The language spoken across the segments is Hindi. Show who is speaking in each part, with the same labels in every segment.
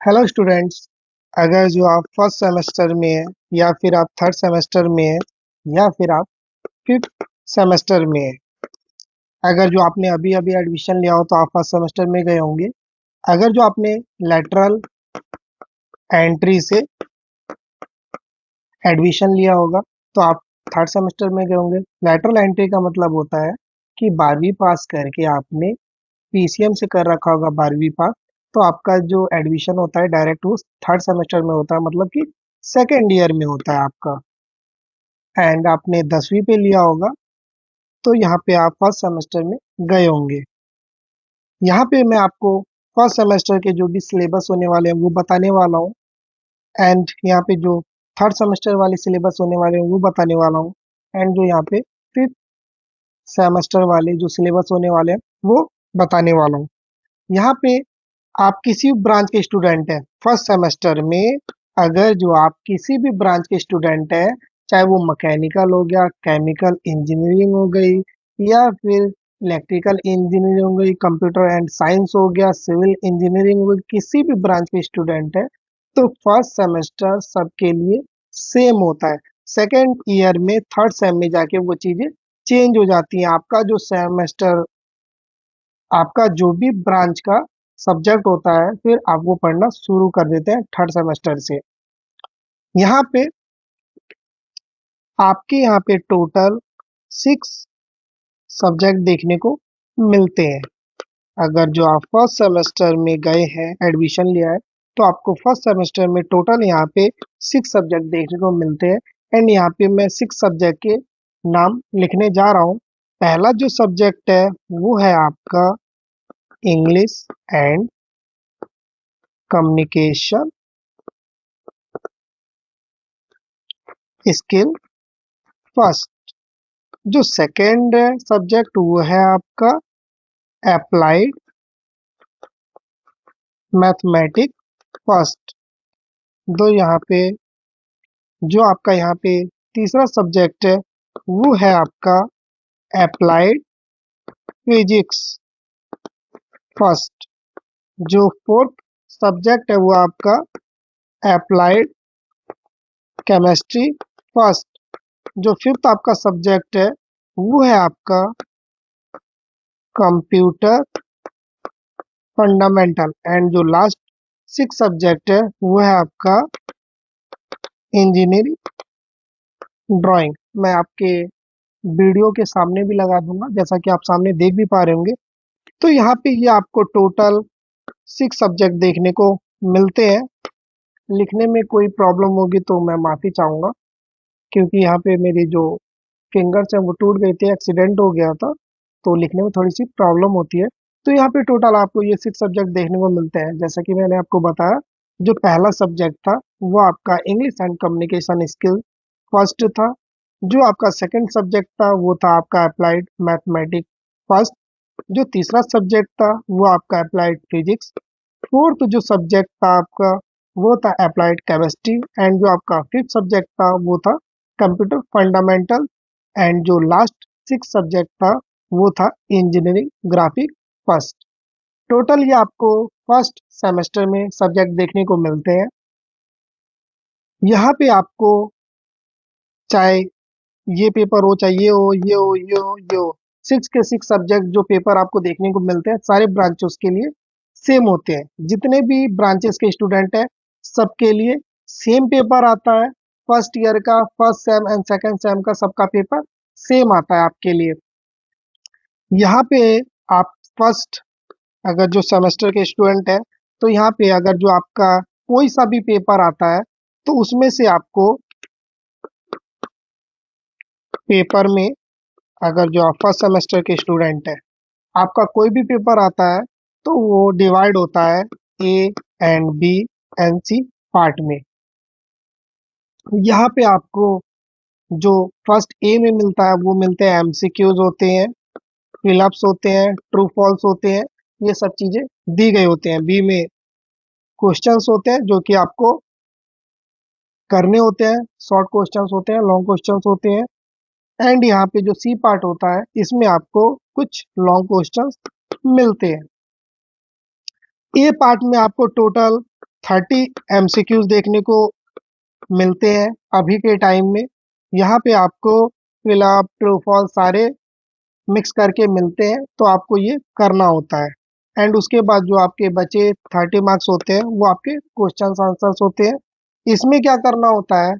Speaker 1: Hello students. अगर जो आप फर्स्ट सेमेस्टर में हैं या फिर आप थर्ड सेमेस्टर में हैं या फिर आप फिफ्थ सेमेस्टर में हैं, अगर जो आपने अभी अभी एडमिशन लिया हो तो आप फर्स्ट सेमेस्टर में गए होंगे। अगर जो आपने लेटरल एंट्री से एडमिशन लिया होगा तो आप थर्ड सेमेस्टर में गए होंगे। लेटरल एंट्री का मतलब होता है कि 12वीं पास करके आपने पीसीएम से कर रखा होगा 12वीं पास, तो आपका जो एडमिशन होता है डायरेक्ट वो थर्ड सेमेस्टर में होता है, मतलब कि सेकेंड ईयर में होता है आपका। एंड आपने 10वीं पे लिया होगा तो यहाँ पे आप फर्स्ट सेमेस्टर में गए होंगे। यहाँ पे मैं आपको फर्स्ट सेमेस्टर के जो भी सिलेबस होने वाले हैं वो बताने वाला हूँ। एंड यहाँ पे जो थर्ड सेमेस्टर वाले सिलेबस होने वाले हैं वो बताने वाला हूँ। एंड जो यहाँ पे फिफ्थ सेमेस्टर वाले जो सिलेबस होने वाले हैं वो बताने वाला हूँ। यहाँ पे आप किसी भी ब्रांच के स्टूडेंट हैं फर्स्ट सेमेस्टर में, अगर जो आप किसी भी ब्रांच के स्टूडेंट हैं, चाहे वो मैकेनिकल हो गया, केमिकल इंजीनियरिंग हो गई, या फिर इलेक्ट्रिकल इंजीनियरिंग हो गई, कंप्यूटर एंड साइंस हो गया, सिविल इंजीनियरिंग हो गई, किसी भी ब्रांच के स्टूडेंट है तो फर्स्ट सेमेस्टर सबके लिए सेम होता है। सेकेंड ईयर में थर्ड सेम में जाके वो चीजें चेंज हो जाती हैं। आपका जो सेमेस्टर, आपका जो भी ब्रांच का सब्जेक्ट होता है फिर आप वो पढ़ना शुरू कर देते हैं थर्ड सेमेस्टर से। यहाँ पे आपके यहाँ पे टोटल 6 सब्जेक्ट देखने को मिलते हैं। अगर जो आप फर्स्ट सेमेस्टर में गए हैं, एडमिशन लिया है, तो आपको फर्स्ट सेमेस्टर में टोटल यहाँ पे 6 सब्जेक्ट देखने को मिलते हैं। एंड यहाँ पे मैं 6 सब्जेक्ट के नाम लिखने जा रहा हूँ। पहला जो सब्जेक्ट है वो है आपका English and communication skill first. जो सेकेंड सब्जेक्ट वो है आपका अप्लाइड मैथमेटिक्स फर्स्ट। दो यहाँ पे जो आपका यहाँ पे तीसरा सब्जेक्ट है वो है आपका अप्लाइड फिजिक्स फर्स्ट। जो फोर्थ सब्जेक्ट है वो आपका अप्लाइड केमिस्ट्री फर्स्ट। जो फिफ्थ आपका सब्जेक्ट है वो है आपका कंप्यूटर फंडामेंटल। एंड जो लास्ट 6 सब्जेक्ट है वो है आपका इंजीनियरिंग ड्राइंग। मैं आपके वीडियो के सामने भी लगा दूंगा, जैसा कि आप सामने देख भी पा रहे होंगे। तो यहाँ पे ये आपको टोटल 6 सब्जेक्ट देखने को मिलते हैं। लिखने में कोई प्रॉब्लम होगी तो मैं माफ़ी चाहूँगा, क्योंकि यहाँ पे मेरी जो फिंगर्स हैं वो टूट गई थी, एक्सीडेंट हो गया था, तो लिखने में थोड़ी सी प्रॉब्लम होती है। तो यहाँ पे टोटल आपको ये 6 सब्जेक्ट देखने को मिलते हैं। जैसा कि मैंने आपको बताया, जो पहला सब्जेक्ट था वो आपका English and communication skill first था। जो आपका सेकंड सब्जेक्ट था वो था आपका अप्लाइड मैथमेटिक्स फर्स्ट। जो तीसरा सब्जेक्ट था वो आपका अप्लाइड फिजिक्स। फोर्थ जो सब्जेक्ट था आपका वो था अप्लाइड केमिस्ट्री। एंड जो आपका फिफ्थ सब्जेक्ट था वो था कंप्यूटर फंडामेंटल। एंड जो लास्ट 6 सब्जेक्ट था वो था इंजीनियरिंग ग्राफिक फर्स्ट। टोटल ये आपको फर्स्ट सेमेस्टर में सब्जेक्ट देखने को मिलते हैं। यहाँ पे आपको चाहे ये पेपर हो, चाहे ये हो, ये हो, ये हो, ये हो, 6 के 6 सब्जेक्ट जो पेपर आपको देखने को मिलते हैं सारे ब्रांचेस के लिए सेम होते हैं। जितने भी ब्रांचेस के स्टूडेंट हैं सबके लिए सेम पेपर आता है। फर्स्ट ईयर का first sem and second same का सबका पेपर सेम आता है आपके लिए। यहाँ पे आप फर्स्ट, अगर जो सेमेस्टर के स्टूडेंट है, तो यहाँ पे अगर जो आपका कोई सा भी पेपर आता है तो उसमें से आपको पेपर में, अगर जो आप फर्स्ट सेमेस्टर के स्टूडेंट है, आपका कोई भी पेपर आता है तो वो डिवाइड होता है A and B and C part में। यहाँ पे आपको जो फर्स्ट ए में मिलता है वो मिलते हैं एमसीक्यूज होते हैं, फिलअप्स होते हैं, ट्रू फॉल्स होते हैं, ये सब चीजें दी गई होते हैं। बी में क्वेश्चंस होते हैं जो कि आपको करने होते हैं, शॉर्ट क्वेश्चंस होते हैं, लॉन्ग क्वेश्चंस होते हैं। एंड यहाँ पे जो सी पार्ट होता है इसमें आपको कुछ लॉन्ग क्वेश्चंस मिलते हैं। ए पार्ट में आपको टोटल 30 एमसीक्यूज देखने को मिलते हैं अभी के टाइम में। यहाँ पे आपको फिल अप ट्रू फॉल्स सारे मिक्स करके मिलते हैं, तो आपको ये करना होता है। एंड उसके बाद जो आपके बचे 30 मार्क्स होते हैं वो आपके क्वेश्चन आंसर्स होते हैं। इसमें क्या करना होता है,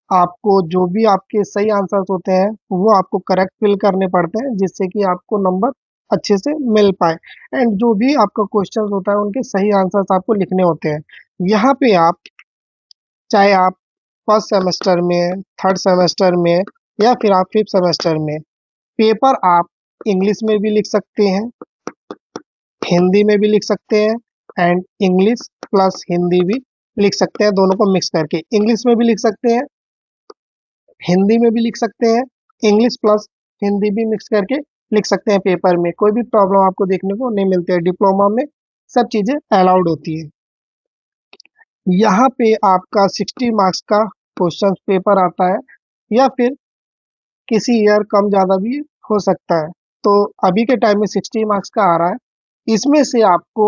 Speaker 1: आपको जो भी आपके सही आंसर्स होते हैं वो आपको करेक्ट फिल करने पड़ते हैं, जिससे कि आपको नंबर अच्छे से मिल पाए। एंड जो भी आपका क्वेश्चन होता है उनके सही आंसर्स आपको लिखने होते हैं। यहाँ पे आप, चाहे आप फर्स्ट सेमेस्टर में, थर्ड सेमेस्टर में, या फिर आप फिफ्थ सेमेस्टर में, पेपर आप इंग्लिश में भी लिख सकते हैं, हिंदी में भी लिख सकते हैं, एंड इंग्लिश प्लस हिंदी भी लिख सकते हैं, दोनों को मिक्स करके इंग्लिश में भी लिख सकते हैं, हिंदी में भी लिख सकते हैं, इंग्लिश प्लस हिंदी भी मिक्स करके लिख सकते हैं पेपर में। कोई भी प्रॉब्लम आपको देखने को नहीं मिलती है, डिप्लोमा में सब चीज़ें अलाउड होती है। यहाँ पे आपका 60 मार्क्स का क्वेश्चन पेपर आता है, या फिर किसी ईयर कम ज़्यादा भी हो सकता है। तो अभी के टाइम में 60 मार्क्स का आ रहा है। इसमें से आपको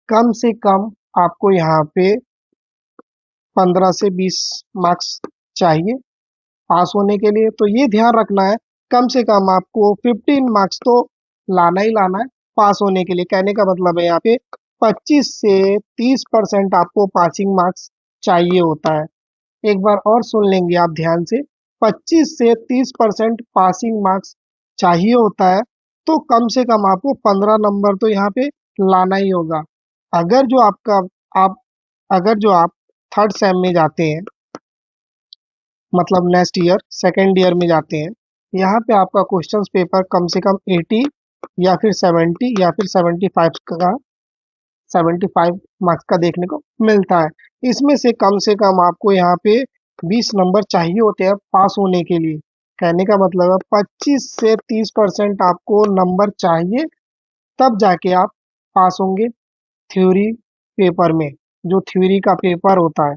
Speaker 1: कम से कम आपको यहाँ पे 15 से 20 मार्क्स चाहिए पास होने के लिए। तो ये ध्यान रखना है, कम से कम आपको 15 मार्क्स तो लाना ही लाना है पास होने के लिए। कहने का मतलब है यहाँ पे 25 से 30% आपको पासिंग मार्क्स चाहिए होता है। एक बार और सुन लेंगे आप ध्यान से, 25 से 30% पासिंग मार्क्स चाहिए होता है। तो कम से कम आपको 15 नंबर तो यहाँ पे लाना ही होगा। अगर जो आपका आप अगर जो आप थर्ड सेम में जाते हैं, मतलब नेक्स्ट ईयर सेकेंड ईयर में जाते हैं, यहाँ पे आपका क्वेश्चन पेपर कम से कम 80 या फिर 70 या फिर 75 मार्क्स का देखने को मिलता है। इसमें से कम आपको यहाँ पे 20 नंबर चाहिए होते हैं पास होने के लिए। कहने का मतलब है 25 से 30% आपको नंबर चाहिए, तब जाके आप पास होंगे थ्योरी पेपर में। जो थ्योरी का पेपर होता है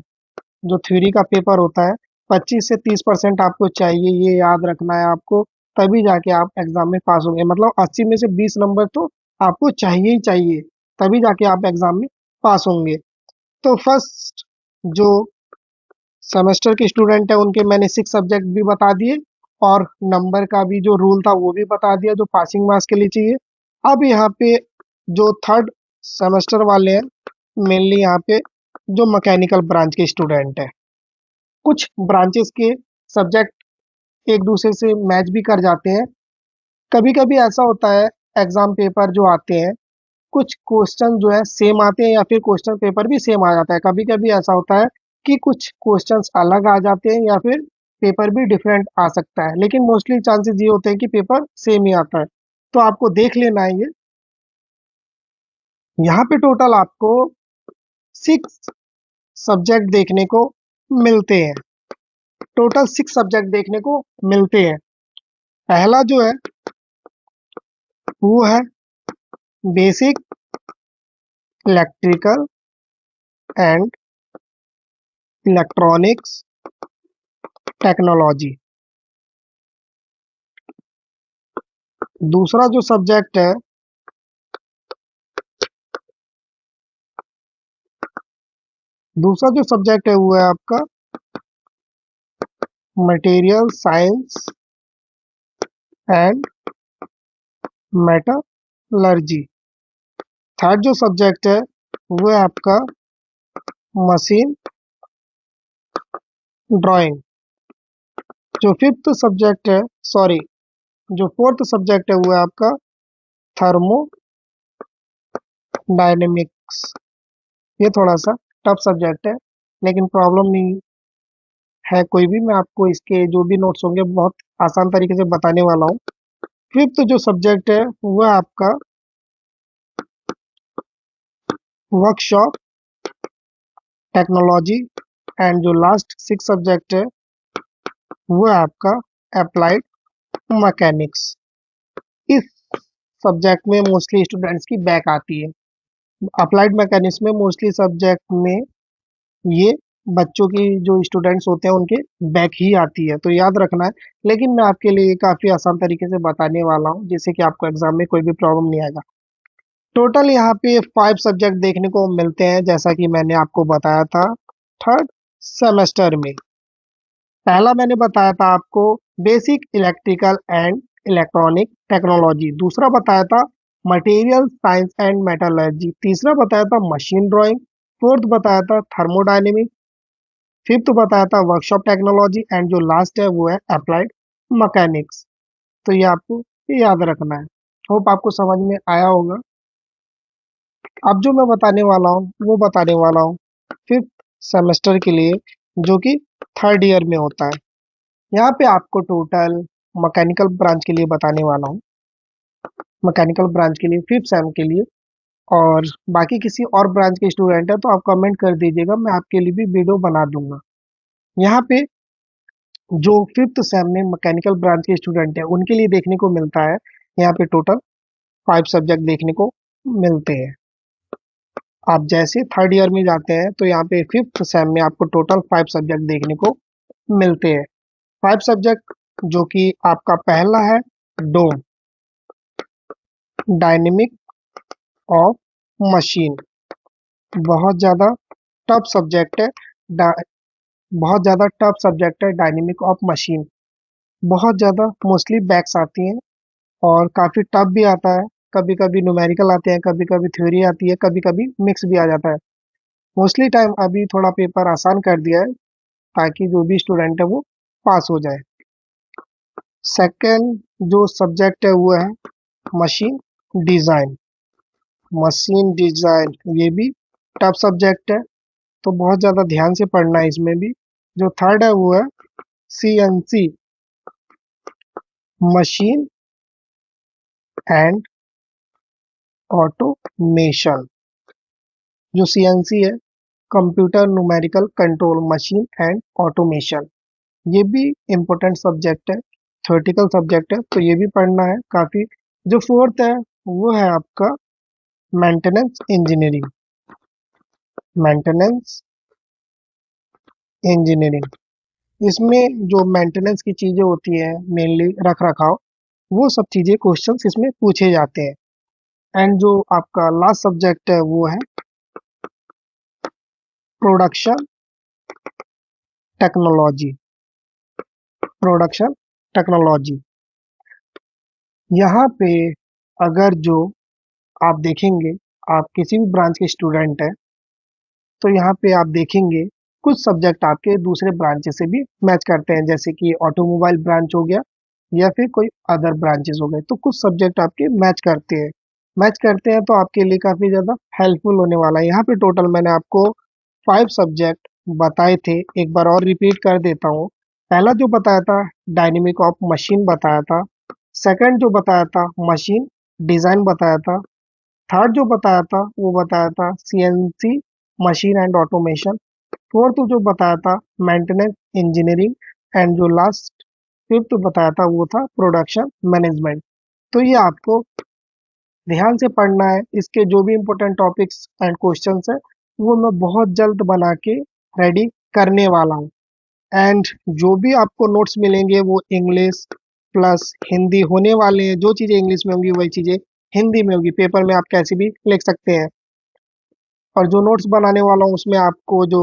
Speaker 1: जो थ्योरी का पेपर होता है 25 से 30% आपको चाहिए, ये याद रखना है आपको। तभी जाके आप एग्जाम में पास होंगे, मतलब 80 में से 20 नंबर तो आपको चाहिए ही चाहिए, तभी जाके आप एग्जाम में पास होंगे। तो फर्स्ट जो सेमेस्टर के स्टूडेंट है उनके मैंने 6 सब्जेक्ट भी बता दिए, और नंबर का भी जो रूल था वो भी बता दिया जो पासिंग मार्क्स के लिए चाहिए। अब यहाँ पे जो थर्ड सेमेस्टर वाले हैं, मेनली यहाँ पे जो मैकेनिकल ब्रांच के स्टूडेंट है, कुछ ब्रांचेस के सब्जेक्ट एक दूसरे से मैच भी कर जाते हैं। कभी कभी ऐसा होता है, एग्जाम पेपर जो आते हैं, कुछ क्वेश्चन जो है सेम आते हैं, या फिर क्वेश्चन पेपर भी सेम आ जाता है। कभी कभी ऐसा होता है कि कुछ क्वेश्चंस अलग आ जाते हैं, या फिर पेपर भी डिफरेंट आ सकता है, लेकिन मोस्टली चांसेस ये होते हैं कि पेपर सेम ही आता है। तो आपको देख लेना है ये। यहाँ पे टोटल आपको 6 सब्जेक्ट देखने को मिलते हैं। टोटल 6 सब्जेक्ट देखने को मिलते हैं। पहला जो है वो है basic electrical and electronics technology. दूसरा जो सब्जेक्ट है वो है आपका material science and metallurgy. Third जो सब्जेक्ट है वो है आपका मशीन ड्राइंग। जो फिफ्थ सब्जेक्ट है, सॉरी, जो फोर्थ सब्जेक्ट है वो है आपका थर्मोडायनेमिक्स। ये थोड़ा सा टफ सब्जेक्ट है, लेकिन प्रॉब्लम नहीं है कोई भी। मैं आपको इसके जो भी नोट्स होंगे बहुत आसान तरीके से बताने वाला हूँ। फिफ्थ जो सब्जेक्ट है वो है आपका वर्कशॉप टेक्नोलॉजी। एंड जो लास्ट 6 सब्जेक्ट है वो है आपका अप्लाइड मैकेनिक्स। इस सब्जेक्ट में मोस्टली स्टूडेंट्स की बैक आती है। अप्लाइड मैकेनिक्स में मोस्टली सब्जेक्ट में ये बच्चों की जो स्टूडेंट्स होते हैं उनके बैक ही आती है, तो याद रखना है। लेकिन मैं आपके लिए काफ़ी आसान तरीके से बताने वाला हूँ, जिससे कि आपको एग्जाम में कोई भी प्रॉब्लम नहीं आएगा। टोटल यहाँ पे 5 सब्जेक्ट देखने को मिलते हैं, जैसा कि मैंने आपको बताया था थर्ड सेमेस्टर में। पहला मैंने बताया था आपको basic electrical and electronic technology, दूसरा बताया था मटेरियल साइंस एंड मेटलर्जी, तीसरा बताया था मशीन ड्राइंग, फोर्थ बताया था थर्मोडायनेमिक, फिफ्थ बताया था वर्कशॉप टेक्नोलॉजी एंड जो लास्ट है वो है अप्लाइड मैकेनिक्स। तो ये आपको याद रखना है। होप आपको समझ में आया होगा। अब जो मैं बताने वाला हूँ वो बताने वाला हूँ फिफ्थ सेमेस्टर के लिए, जो कि थर्ड ईयर में होता है। यहाँ पे आपको टोटल मैकेनिकल ब्रांच के लिए बताने वाला हूँ, मैकेनिकल ब्रांच के लिए फिफ्थ सेम के लिए। और बाकी किसी और ब्रांच के स्टूडेंट है तो आप कमेंट कर दीजिएगा, मैं आपके लिए भी वीडियो बना दूंगा। यहाँ पे जो फिफ्थ सेम में मैकेनिकल ब्रांच के स्टूडेंट है उनके लिए देखने को मिलता है, यहाँ पे टोटल 5 सब्जेक्ट देखने को मिलते हैं। आप जैसे थर्ड ईयर में जाते हैं तो यहाँ पे फिफ्थ सेम में आपको टोटल 5 सब्जेक्ट देखने को मिलते हैं। 5 सब्जेक्ट जो कि आपका पहला है डोम, डायनेमिक ऑफ मशीन, बहुत ज़्यादा टफ सब्जेक्ट है। डा- बहुत ज़्यादा टफ सब्जेक्ट है डायनेमिक ऑफ मशीन। बहुत ज़्यादा मोस्टली बैक्स आती हैं और काफ़ी टफ भी आता है। कभी कभी न्यूमेरिकल आते हैं, कभी कभी थ्योरी आती है, कभी कभी मिक्स भी आ जाता है। मोस्टली टाइम अभी थोड़ा पेपर आसान कर दिया है ताकि जो भी स्टूडेंट है वो पास हो जाए। सेकंड जो सब्जेक्ट है वो है मशीन डिज़ाइन। मशीन डिज़ाइन ये भी टफ सब्जेक्ट है, तो बहुत ज़्यादा ध्यान से पढ़ना है इसमें भी। जो थर्ड है वो है सीएनसी, मशीन एंड ऑटोमेशन। जो सीएनसी है, computer numerical control machine and automation, ये भी इम्पोर्टेंट सब्जेक्ट है, थ्योरेटिकल सब्जेक्ट है, तो ये भी पढ़ना है काफ़ी। जो फोर्थ है वो है आपका मेंटेनेंस इंजीनियरिंग। मेंटेनेंस इंजीनियरिंग इसमें जो मेंटेनेंस की चीज़ें होती है, मेनली रख रखाव, वो सब चीज़ें क्वेश्चंस इसमें पूछे जाते हैं। एंड जो आपका लास्ट सब्जेक्ट है वो है प्रोडक्शन टेक्नोलॉजी। प्रोडक्शन टेक्नोलॉजी यहाँ पे अगर जो आप देखेंगे, आप किसी भी ब्रांच के स्टूडेंट हैं तो यहाँ पे आप देखेंगे कुछ सब्जेक्ट आपके दूसरे ब्रांचेस से भी मैच करते हैं, जैसे कि ऑटोमोबाइल ब्रांच हो गया या फिर कोई अदर ब्रांचेस हो गए, तो कुछ सब्जेक्ट आपके मैच करते हैं। मैच करते हैं तो आपके लिए काफ़ी ज़्यादा हेल्पफुल होने वाला है। यहाँ पे टोटल मैंने आपको 5 सब्जेक्ट बताए थे, एक बार और रिपीट कर देता हूँ। पहला जो बताया था डायनेमिक ऑफ मशीन बताया था, सेकंड जो बताया था मशीन डिज़ाइन बताया था, थर्ड जो बताया था वो बताया था CNC machine and automation, fourth जो बताया था मेंटेनेंस इंजीनियरिंग, एंड जो लास्ट फिफ्थ बताया था वो था प्रोडक्शन मैनेजमेंट। तो ये आपको ध्यान से पढ़ना है। इसके जो भी इम्पोर्टेंट टॉपिक्स एंड क्वेश्चंस है वो मैं बहुत जल्द बना के रेडी करने वाला हूँ। एंड जो भी आपको नोट्स मिलेंगे वो इंग्लिश प्लस हिंदी होने वाले हैं। जो चीज़ें इंग्लिश में होंगी वही चीज़ें हिंदी में होगी, पेपर में आप कैसे भी लिख सकते हैं। और जो नोट्स बनाने वाला हूँ उसमें आपको जो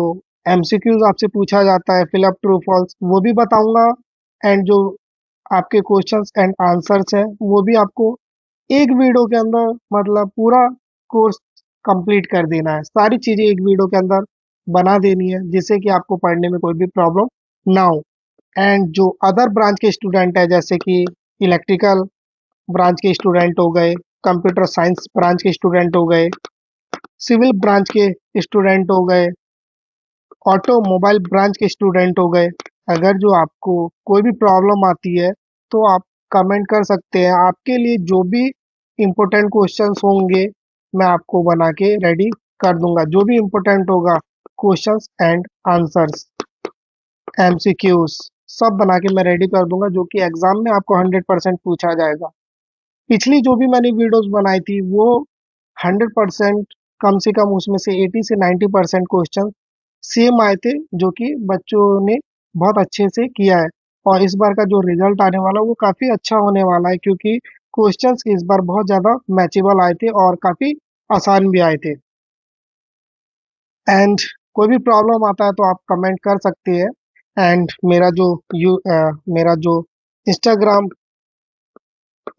Speaker 1: एमसीक्यूज आपसे पूछा जाता है, फिल अप ट्रू फॉल्स, वो भी बताऊंगा। एंड जो आपके क्वेश्चंस एंड आंसर्स हैं वो भी आपको एक वीडियो के अंदर, मतलब पूरा कोर्स कंप्लीट कर देना है। सारी चीज़ें एक वीडियो के अंदर बना देनी है जिससे कि आपको पढ़ने में कोई भी प्रॉब्लम ना हो। एंड जो अदर ब्रांच के स्टूडेंट है, जैसे कि इलेक्ट्रिकल ब्रांच के स्टूडेंट हो गए, कंप्यूटर साइंस ब्रांच के स्टूडेंट हो गए, सिविल ब्रांच के स्टूडेंट हो गए, ऑटोमोबाइल ब्रांच के स्टूडेंट हो गए, अगर जो आपको कोई भी प्रॉब्लम आती है तो आप कमेंट कर सकते हैं। आपके लिए जो भी इम्पोर्टेंट क्वेश्चंस होंगे मैं आपको बना के रेडी कर दूंगा। जो भी इम्पोर्टेंट होगा क्वेश्चंस एंड आंसर्स, एमसीक्यूज, सब बना के मैं रेडी कर दूंगा, जो कि एग्जाम में आपको 100% पूछा जाएगा। पिछली जो भी मैंने वीडियोस बनाई थी वो 100%, कम से कम उसमें से 80 से 90% क्वेश्चन सेम आए थे, जो कि बच्चों ने बहुत अच्छे से किया है। और इस बार का जो रिजल्ट आने वाला है वो काफ़ी अच्छा होने वाला है, क्योंकि क्वेश्चंस इस बार बहुत ज़्यादा मैचेबल आए थे और काफ़ी आसान भी आए थे। एंड कोई भी प्रॉब्लम आता है तो आप कमेंट कर सकते हैं। एंड मेरा जो इंस्टाग्राम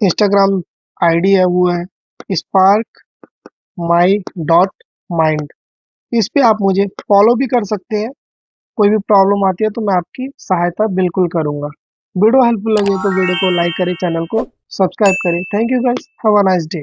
Speaker 1: इंस्टाग्राम आईडी है वो है स्पार्क माई डॉट माइंड। इस पे आप मुझे फॉलो भी कर सकते हैं। कोई भी प्रॉब्लम आती है तो मैं आपकी सहायता बिल्कुल करूंगा। वीडियो हेल्पफुल लगे तो वीडियो को लाइक करें, चैनल को सब्सक्राइब करें। Thank you guys, have a nice day.